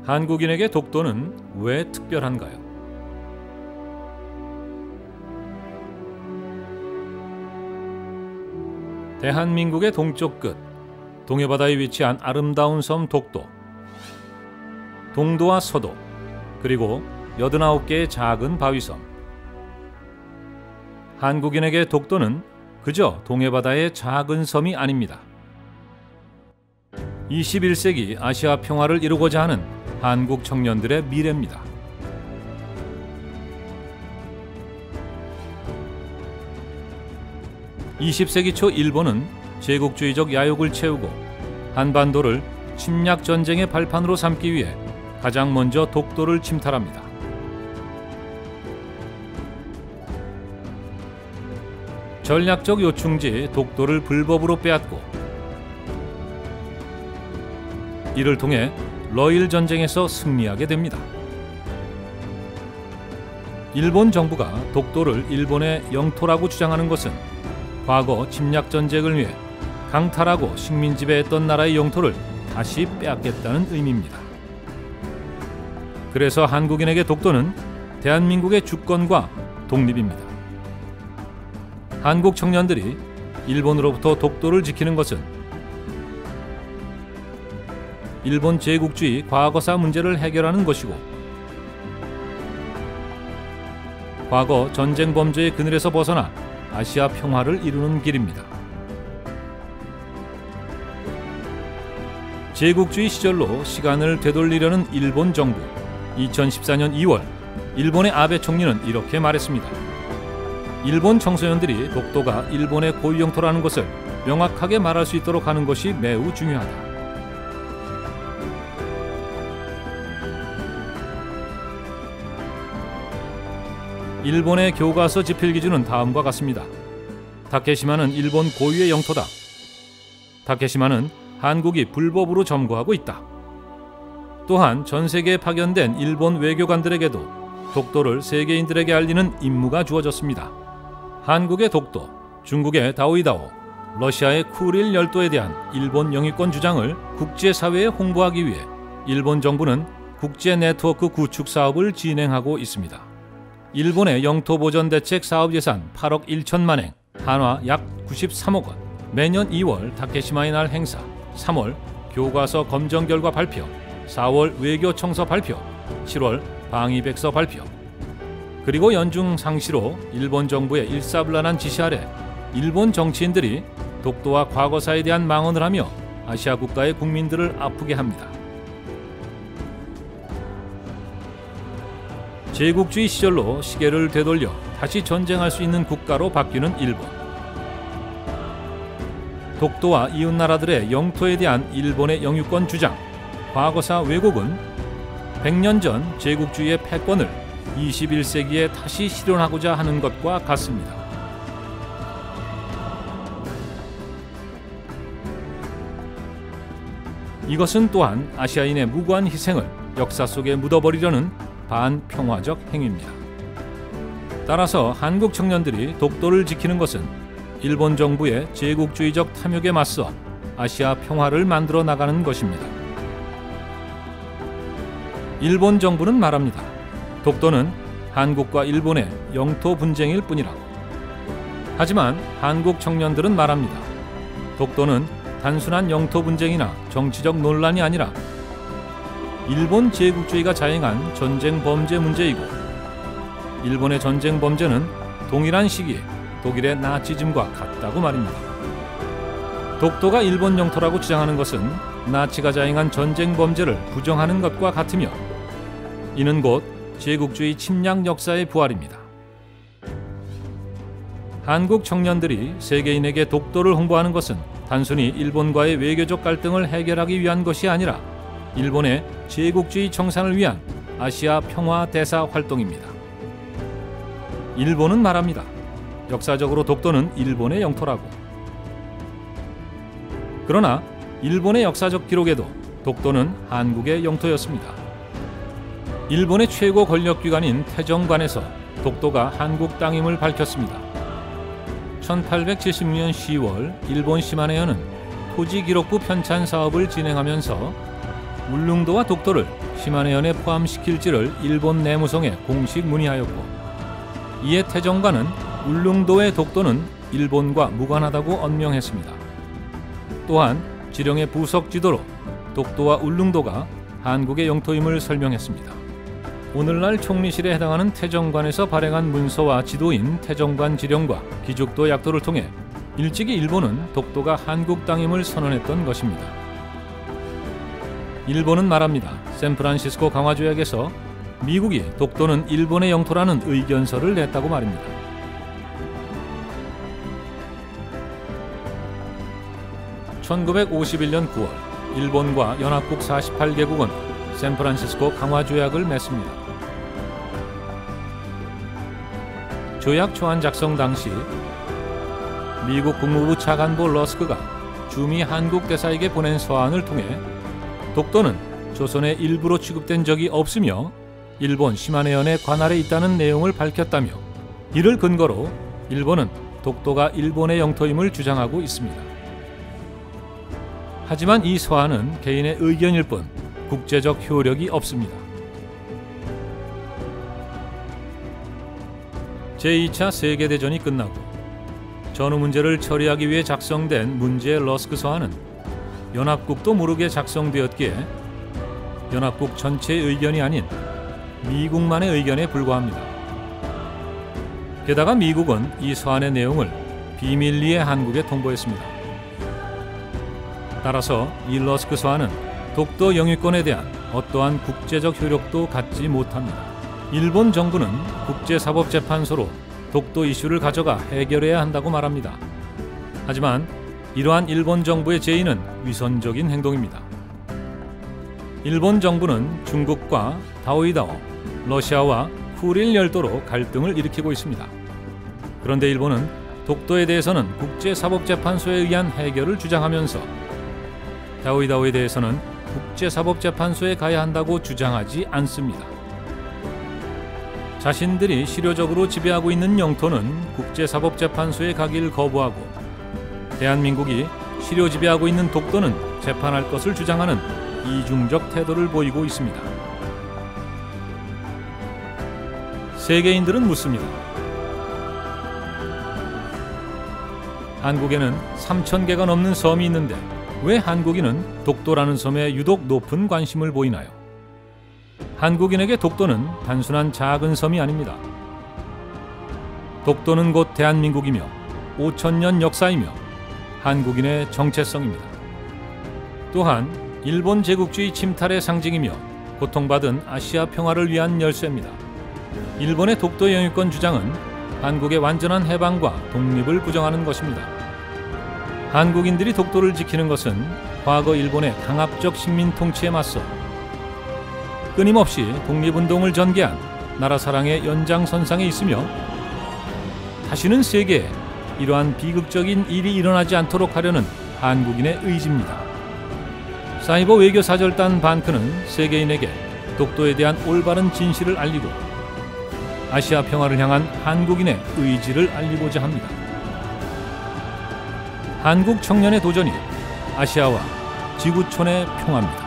한국인에게 독도는 왜 특별한가요? 대한민국의 동쪽 끝, 동해바다에 위치한 아름다운 섬 독도. 동도와 서도, 그리고 89개의 작은 바위섬. 한국인에게 독도는 그저 동해바다의 작은 섬이 아닙니다. 21세기 아시아 평화를 이루고자 하는 한국 청년들의 미래입니다. (20세기) 초 일본은 제국주의적 야욕을 채우고 한반도를 침략 전쟁의 발판으로 삼기 위해 가장 먼저 독도를 침탈합니다. 전략적 요충지 독도를 불법으로 빼앗고 이를 통해 러일 전쟁에서 승리하게 됩니다. 일본 정부가 독도를 일본의 영토라고 주장하는 것은 과거 침략 전쟁을 위해 강탈하고 식민 지배했던 나라의 영토를 다시 빼앗겠다는 의미입니다. 그래서 한국인에게 독도는 대한민국의 주권과 독립입니다. 한국 청년들이 일본으로부터 독도를 지키는 것은 일본 제국주의 과거사 문제를 해결하는 것이고, 과거 전쟁 범죄의 그늘에서 벗어나 아시아 평화를 이루는 길입니다. 제국주의 시절로 시간을 되돌리려는 일본 정부. 2014년 2월 일본의 아베 총리는 이렇게 말했습니다. 일본 청소년들이 독도가 일본의 고유 영토라는 것을 명확하게 말할 수 있도록 하는 것이 매우 중요하다. 일본의 교과서 지필 기준은 다음과 같습니다. 다케시마는 일본 고유의 영토다. 다케시마는 한국이 불법으로 점거하고 있다. 또한 전 세계에 파견된 일본 외교관들에게도 독도를 세계인들에게 알리는 임무가 주어졌습니다. 한국의 독도, 중국의 다오이다오, 러시아의 쿠릴 열도에 대한 일본 영유권 주장을 국제사회에 홍보하기 위해 일본 정부는 국제 네트워크 구축 사업을 진행하고 있습니다. 일본의 영토보전대책 사업 예산 8억 1천만 엔, 한화 약 93억 원, 매년 2월 다케시마의 날 행사, 3월 교과서 검정 결과 발표, 4월 외교청서 발표, 7월 방위백서 발표, 그리고 연중 상시로 일본 정부의 일사불란한 지시 아래 일본 정치인들이 독도와 과거사에 대한 망언을 하며 아시아 국가의 국민들을 아프게 합니다. 제국주의 시절로 시계를 되돌려 다시 전쟁할 수 있는 국가로 바뀌는 일본. 독도와 이웃나라들의 영토에 대한 일본의 영유권 주장, 과거사 왜곡은 100년 전 제국주의의 패권을 21세기에 다시 실현하고자 하는 것과 같습니다. 이것은 또한 아시아인의 무고한 희생을 역사 속에 묻어버리려는 반평화적 행위입니다. 따라서 한국 청년들이 독도를 지키는 것은 일본 정부의 제국주의적 탐욕에 맞서 아시아 평화를 만들어 나가는 것입니다. 일본 정부는 말합니다. 독도는 한국과 일본의 영토 분쟁일 뿐이라고. 하지만 한국 청년들은 말합니다. 독도는 단순한 영토 분쟁이나 정치적 논란이 아니라 일본 제국주의가 자행한 전쟁 범죄 문제이고, 일본의 전쟁 범죄는 동일한 시기에 독일의 나치즘과 같다고 말입니다. 독도가 일본 영토라고 주장하는 것은 나치가 자행한 전쟁 범죄를 부정하는 것과 같으며, 이는 곧 제국주의 침략 역사의 부활입니다. 한국 청년들이 세계인에게 독도를 홍보하는 것은 단순히 일본과의 외교적 갈등을 해결하기 위한 것이 아니라 일본의 제국주의 청산을 위한 아시아 평화 대사 활동입니다. 일본은 말합니다. 역사적으로 독도는 일본의 영토라고. 그러나 일본의 역사적 기록에도 독도는 한국의 영토였습니다. 일본의 최고 권력기관인 태정관에서 독도가 한국 땅임을 밝혔습니다. 1876년 10월 일본 시마네현은 토지기록부 편찬 사업을 진행하면서 울릉도와 독도를 시마네현에 포함시킬지를 일본 내무성에 공식 문의하였고, 이에 태정관은 울릉도의 독도는 일본과 무관하다고 언명했습니다. 또한 지령의 부석 지도로 독도와 울릉도가 한국의 영토임을 설명했습니다. 오늘날 총리실에 해당하는 태정관에서 발행한 문서와 지도인 태정관 지령과 기죽도 약도를 통해 일찍이 일본은 독도가 한국 땅임을 선언했던 것입니다. 일본은 말합니다. 샌프란시스코 강화조약에서 미국이 독도는 일본의 영토라는 의견서를 냈다고 말입니다. (1951년 9월) 일본과 연합국 48개국은 샌프란시스코 강화조약을 맺습니다. 조약 초안 작성 당시 미국 국무부 차관보 러스크가 주미 한국 대사에게 보낸 서한을 통해 독도는 조선의 일부로 취급된 적이 없으며 일본 시마네현의 관할에 있다는 내용을 밝혔다며, 이를 근거로 일본은 독도가 일본의 영토임을 주장하고 있습니다. 하지만 이 서한은 개인의 의견일 뿐 국제적 효력이 없습니다. 제2차 세계대전이 끝나고 전후 문제를 처리하기 위해 작성된 문제의 러스크 서한은 연합국도 모르게 작성되었기에 연합국 전체의 의견이 아닌 미국만의 의견에 불과합니다. 게다가 미국은 이 서한의 내용을 비밀리에 한국에 통보했습니다. 따라서 이 러스크 서한은 독도 영유권에 대한 어떠한 국제적 효력도 갖지 못합니다. 일본 정부는 국제사법재판소로 독도 이슈를 가져가 해결해야 한다고 말합니다. 하지만 이러한 일본 정부의 제의는 위선적인 행동입니다. 일본 정부는 중국과 다오이다오, 러시아와 쿠릴 열도로 갈등을 일으키고 있습니다. 그런데 일본은 독도에 대해서는 국제사법재판소에 의한 해결을 주장하면서 다오이다오에 대해서는 국제사법재판소에 가야 한다고 주장하지 않습니다. 자신들이 실효적으로 지배하고 있는 영토는 국제사법재판소에 가길 거부하고 대한민국이 실효 지배하고 있는 독도는 재판할 것을 주장하는 이중적 태도를 보이고 있습니다. 세계인들은 묻습니다. 한국에는 3,000개가 넘는 섬이 있는데 왜 한국인은 독도라는 섬에 유독 높은 관심을 보이나요? 한국인에게 독도는 단순한 작은 섬이 아닙니다. 독도는 곧 대한민국이며 5,000년 역사이며 한국인의 정체성입니다. 또한 일본 제국주의 침탈의 상징이며 고통받은 아시아 평화를 위한 열쇠입니다. 일본의 독도 영유권 주장은 한국의 완전한 해방과 독립을 부정하는 것입니다. 한국인들이 독도를 지키는 것은 과거 일본의 강압적 식민 통치에 맞서 끊임없이 독립운동을 전개한 나라 사랑의 연장선상에 있으며 다시는 세계에 이러한 비극적인 일이 일어나지 않도록 하려는 한국인의 의지입니다. 사이버 외교사절단 반크는 세계인에게 독도에 대한 올바른 진실을 알리고 아시아 평화를 향한 한국인의 의지를 알리고자 합니다. 한국 청년의 도전이 아시아와 지구촌의 평화입니다.